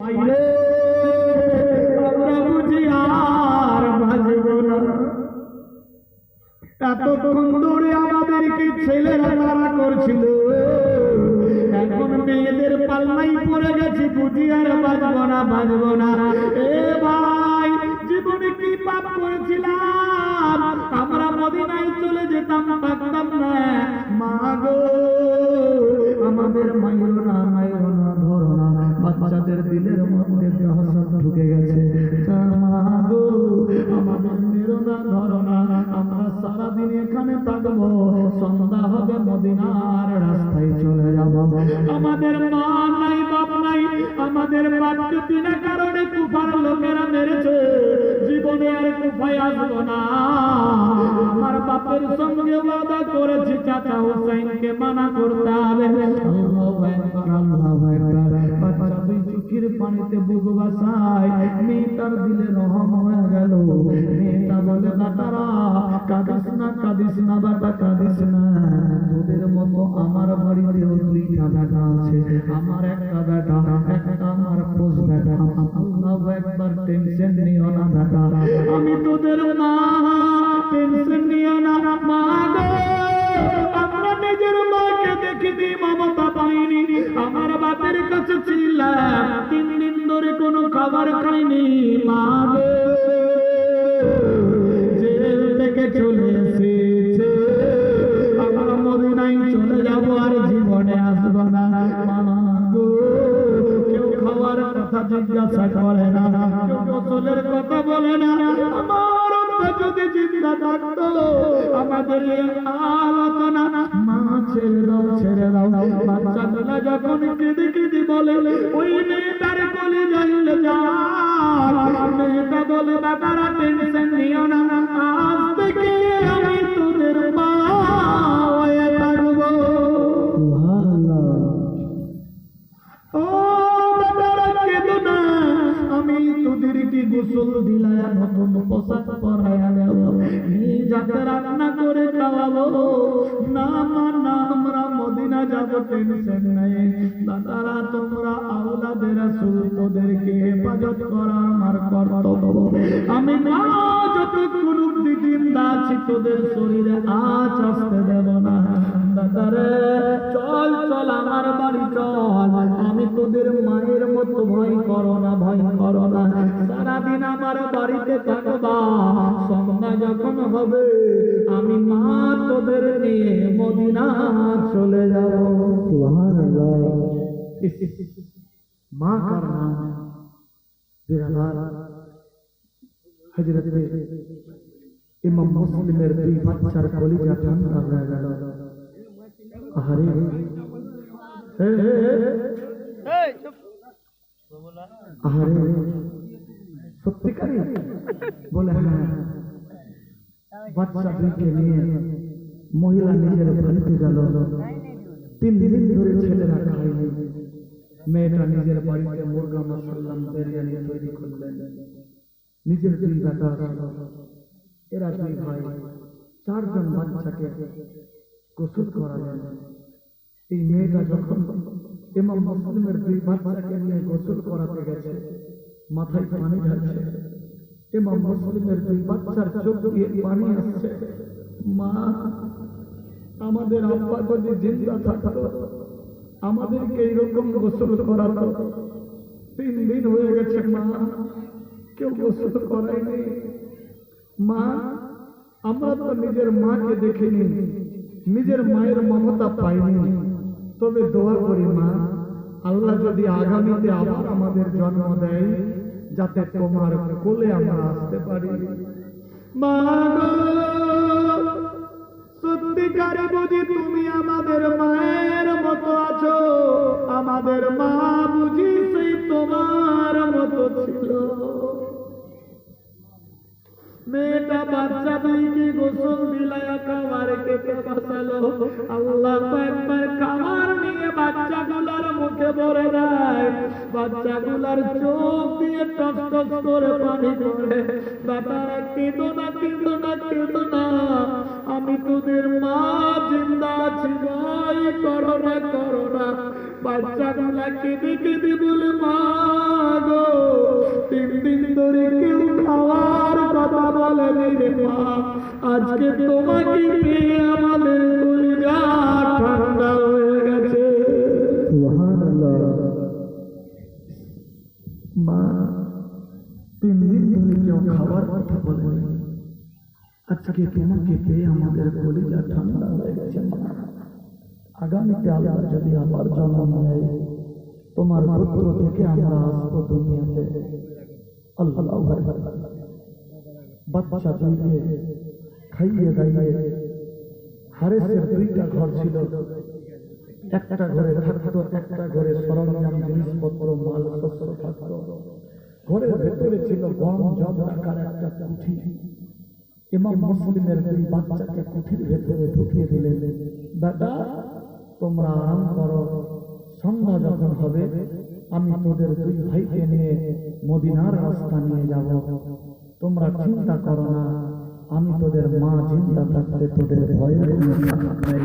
আমরা বুঝি আর বাঁচব না। এতক্ষণ ধরে আমাদেরকে ছেলেরা তারা করছিল, এখন মেয়েদের পাল্লাই পড়ে গেছে, বুঝি আর বাঁচব না, বাঁচব না। এ ভাই, জীবনে কি পাপ করেছিলাম? আমরা মদিনায় চলে যেতাম, থাকতাম না। মা গো, আমাদের মাইরো না, মাইরো না, ধরো না। বাচ্চাদের দিলের মধ্যে হাসন ঢুকে গেছে। মা গো, আমাদের মেরো না, ধরো না। আমরা সারাদিন এখানে থাকবো, সন্ধ্যা হবে মদিনার রাস্তায় চলে যাব। আমাদের মা নাই, বাপ নাই, আমাদের বাপকে বিনা কারণে কুফার লোকেরা মেরেছে। জীবনে আর কুফায় আসবো না। আমার বাপের সঙ্গে ওয়াদা করেছি, চাচা হুসাইনকে মানা করতে হবে। আল্লাহু আকবার, আল্লাহু আকবার। বাচ্চা দুই চোখের পানিতে বুক ভাসায়, মেয়েটার দিলে রহম হয়ে গেল। মেয়েটা বলে, বেটারা কাঁদিস না, কাঁদিস না বেটা, কাঁদিস না। তোদের মতো আমার বাড়িতেও দুইটা বেটা আছে, আমার একটা বেটা, একটা আমার পোষ বেটা। আল্লাহু আকবার। টেনশন নিও না বেটা, আমি তোদের মা, টেনশন নিও না মা গো। আমরা নিজের মাকে দেখিনি, মমতা পাইনি। আমার বাপের কাছে ছিলাম, 3 দিন ধরে কোনো খাবার খাইনি। মা গো, জেল থেকে চলে এসেছে, আমরা মদিনায় চলে যাব, আর জীবনে আসব না। মা গো, কেউ খাওয়ার কথা জিজ্ঞাসা করে না, কেউ গোসলের কথা বলে না। আমার আম্মা যদি জিন্দা থাকতো, আমাদের এই হালত না। মা ছেড়ে দাও, ছেড়ে দাও। বাচ্চাগুলা যখন কেঁদে কেঁদে বলে, ওই মেয়েটার কোলে যাইলে যা। মেয়েটা বলে, বাবারা টেনশন নিও না, আজ থেকে আমি তোদের মা হয়ে থাকবো। ও বাবারা, কেঁদো না, আমি তোদেরকে গোসল দিলাম, নতুন পোশাক পরাইয়া দেব, নিজে রান্না করে খাওয়াবো। না মা না, আমরা মদিনা যাব, টেনশন নাই। দাদারা, তোমরা আওলাদের রাসূল, তোদেরকে হেফাজত করা আমার কর্তব্য। আমি মা যতক্ষণ অব্দি জিন্দা আছি, তোদের শরীরে আঁচ আসতে দেব না। দাদারে, চল চল আমার বাড়ি চল, আমি তোদের মায়ের মতো, ভয় করো না, ভয় করো না। সারাদিন আমার বাড়িতে থাকবা, সন্ধ্যা যখন হবে আমি মা তোদের নিয়ে মদিনা চলে যাব। সুবহানাল্লাহ। মা কার নাম বিরালাল। হযরত ইমাম মুসলিমের দুই বাচ্চার কলিজা ঠান্ডা হয়ে গেল। আহারে, আহারে, সত্যিকারে বলে, হ্যাঁ। বাচ্চা দুইকে নিয়ে মহিলা নিজের বাড়িতে গেল। 3 দিন ধরে ছেলেরা খায়নি। মেয়েটা নিজের বাড়িতে মুরগা, মাসাল্লাম, বিরিয়ানি তৈরি করলেন। নিজের 2 বেটা, এরা 2 ভাই, 4 জন বাচ্চাকে গোসল করালেন। এই মেয়েটা যখন ইমাম মুসলিমের 2 বাচ্চাকে নিয়ে গোসল করাতে গেছে, মাথায় পানি ঢালছে। ইমাম মুসলিমের 2 বাচ্চার চোখ দিয়ে পানি আসছে। মা, আমাদের আব্বা যদি জিন্দা থাকতো, আমাদেরকে এইরকম গোসল করাতো। 3 দিন হয়ে গেছে মা, কেউ গোসল করায়নি। মা, আমরা তো নিজের মাকে দেখিনি, নিজের মায়ের মমতা পাইনি। তবে দোয়া করি মা, আল্লাহ যদি আগামীতে আবার আমাদের জন্ম দেয়, যাতে তোমার কোলে আমরা আসতে পারি। মা গো, সত্যিকারে বুঝি তুমি আমাদের মায়ের মতো আছো? আমাদের মা বুঝি সেই তোমার মতো ছিল? মেয়েটা বাচ্চা দুইকে গোসল দিলায়া খাবার খেতে বসালো। আল্লাহ একবার খাবার নিয়ে বাচ্চাগুলার মুখে ভরে দেয়। বাচ্চাগুলার চোখ দিয়ে টস টস করে পানি পড়ে। বাবারা, কেঁদো না, কেঁদো না, কেঁদো না, আমি তোদের মা, জিন্দা আছি, ভয় করো না, করো না। বাচ্চাগুলা কেঁদে কেঁদে বলে, মা আজকে তোমাকে পেয়ে আমাদের কলিজা ঠান্ডা হয়ে গেছে। সুবহানাল্লাহ। মা 3 দিন ধরে কেউ খাবার কথা বলেনি, আজকে তোমাকে পেয়ে আমাদের কলিজা ঠান্ডা হয়ে গেছে। আগামীতে আল্লাহ যদি আবার জন্ম দেয়, তোমার পুত্র থেকে আমরা আসবো দুনিয়াতে। আল্লাহু আকবার। বাচ্চা দুইকে খাইয়ে দাইয়ে, হারেসের 2টা ঘর ছিল, একটা ঘরে থাকতো, একটা ঘরে সরঞ্জাম জিনিসপত্র মাল শস্য থাকতো। ঘরের ভেতরে ছিল গম জব রাখার একটা কুঠি। ইমাম মুসলিমের 2 বাচ্চাকে কুঠির ভেতরে ঢুকিয়ে দিলেন, দাদা তোমরা আরাম করো, সন্ধ্যা যখন হবে আমি তোদের 2 ভাইকে নিয়ে মদিনার রাস্তা নিয়ে যাব, তোমরা চিন্তা করো না, আমি তোদের মা জিন্দা থাকতে তোদের ভয়ের কোনো কারণ নেই।